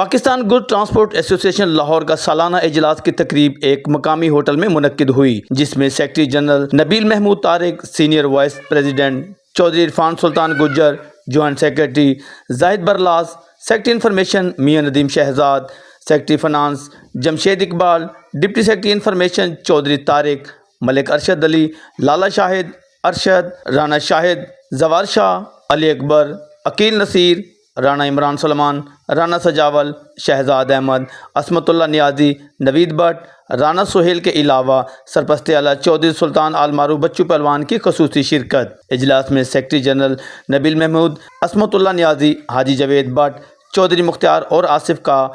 Pakistan good transport ایسوسی ایشن لاہور کا سالانہ اجلاس کی تقریب ایک مقامی ہوٹل میں منعقد ہوئی، جس میں secretary general Nabeel Mahmood Tariq, senior vice president Chaudhry Irfan Sultan Gujjar, joint secretary Zahid Barlas, secretary information Mian Nadeem Shahzad, secretary finance Jamshed Iqbal, deputy secretary information Chaudhry Tariq, Malik Arshad Ali, Lala Shahid Arshad, Rana Shahid, Zawar Shah, Ali Akbar, Aqeel Naseer, Rana Imran Salman, Rana Sajawal, Shahzad Ahmed, Ismat Ullah Niazi, Naveed Butt, Rana Sohail کے علاوہ سرپرست اعلیٰ چودھری سلطان آل معروف بچو پہلوان کی خصوصی شرکت۔ اجلاس میں secretary general Nabeel Mahmood, Ismat Ullah Niazi, Haji Javed but, Chaudhry مختار اور آصف کا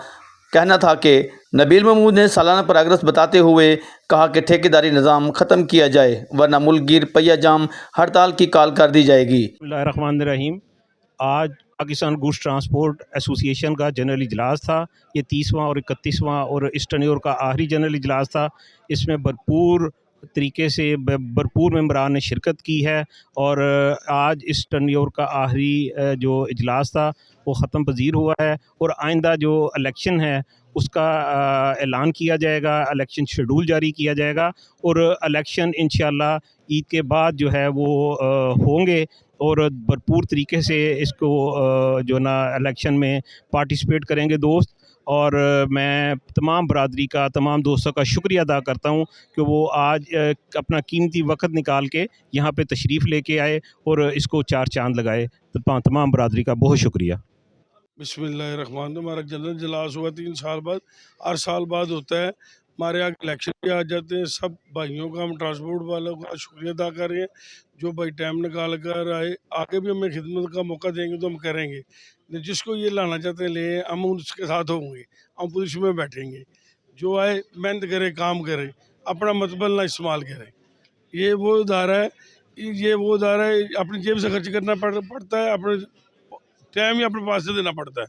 کہنا تھا کہ نبیل محمود نے سالانہ پروگرس بتاتے ہوئے کہا کہ ٹھیکیداری نظام ختم کیا جائے ورنہ ملک گیر پہیہ جام ہڑتال کی کال کر دی جائے گی۔ بسم اللہ الرحمن الرحیم۔ آج پاکستان گوڈس ٹرانسپورٹ ایسوسی ایشن کا جنرل اجلاس تھا۔ یہ 30واں اور 31واں اور اس ٹینیور کا آخری جنرل اجلاس تھا۔ اس میں بھرپور طریقے سے بھرپور ممبران نے شرکت کی ہے، اور آج اس ٹینیور کا آخری جو اجلاس تھا وہ ختم پذیر ہوا ہے، اور آئندہ جو الیکشن ہے اس کا اعلان کیا جائے گا، الیکشن شیڈول جاری کیا جائے گا، اور الیکشن انشاءاللہ عید کے بعد جو ہے وہ ہوں گے، اور بھرپور طریقے سے اس کو جو نا الیکشن میں پارٹیسپیٹ کریں گے دوست۔ اور میں تمام برادری کا، تمام دوستوں کا شکریہ ادا کرتا ہوں کہ وہ آج اپنا قیمتی وقت نکال کے یہاں پہ تشریف لے کے آئے اور اس کو چار چاند لگائے۔ تمام برادری کا بہت شکریہ۔ بسم اللہ الرحمن الرحیم۔ ہمارا جنرل اجلاس ہوا 3 سال بعد، 8 سال بعد ہوتا ہے۔ ہمارے یہاں الیکشن بھی آ جاتے ہیں۔ سب بھائیوں کا، ہم ٹرانسپورٹ والوں کا شکریہ ادا کر رہے ہیں جو بھائی ٹائم نکال کر آئے۔ آگے بھی ہمیں خدمت کا موقع دیں گے تو ہم کریں گے، جس کو یہ لانا چاہتے ہیں لیں، ہم اس کے ساتھ ہوں گے، ہم پوزیشن میں بیٹھیں گے۔ جو آئے محنت کرے، کام کرے، اپنا مطبل نہ استعمال کرے۔ یہ وہ ادارہ ہے، اپنی جیب سے خرچ کرنا پڑتا ہے، اپنے ٹائم ہی اپنے پاس سے دینا پڑتا ہے۔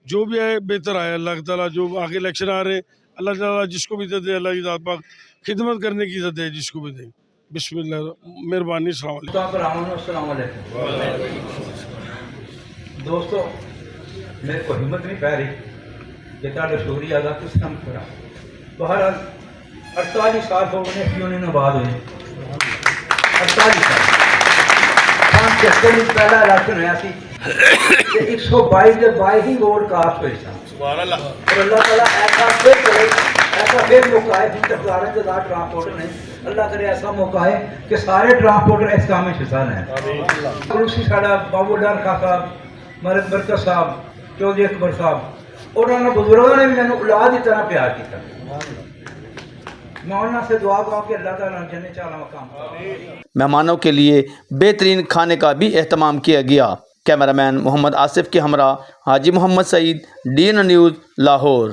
جو بھی آئے بہتر آئے، اللہ تعالیٰ جو آگے الیکشن آ رہے ہیں، اللہ تعالیٰ جس کو بھی عزت دے، اللہ کی ذات پاک خدمت کرنے کی عزت دے جس کو بھی دے۔ بسم اللہ، مہربانی، السلام علیکم۔ السلام علیکم دوستو، میرے کو ہمت نہیں پہ رہی کہ تعالیٰ شکریہ ادا کس کام کرا۔ بہرحال 48 سال ہو گئے کیوں نہیں نباد ہوئے، 48 سال 76 پہلا الیکشن ہوا سی، 122 کے 22 ہی ووٹ کاسٹ ہوئے سن۔ سبحان اللہ۔ اور اللہ تعالیٰ ایسا پھر کرے، ایسا پھر موقع ہے جن تک ٹرانسپورٹر نے، اللہ کرے ایسا موقع ہے کہ سارے ٹرانسپورٹر اس کام میں حصہ لیں۔ کروسی ساڈا بابو ڈار خان صاحب، مرد برکت صاحب، چودھری اکبر صاحب، اور انہوں بزرگوں نے بھی میں اولاد کی طرح پیار کیا۔ میں انہوں سے دعا کروں کہ اللہ تعالیٰ جنت چالا مقام۔ مہمانوں کے لیے بہترین کھانے کا بھی اہتمام کیا گیا۔ کیمرہ مین محمد آصف کے ہمراہ حاجی محمد سعید، DN نیوز، لاہور۔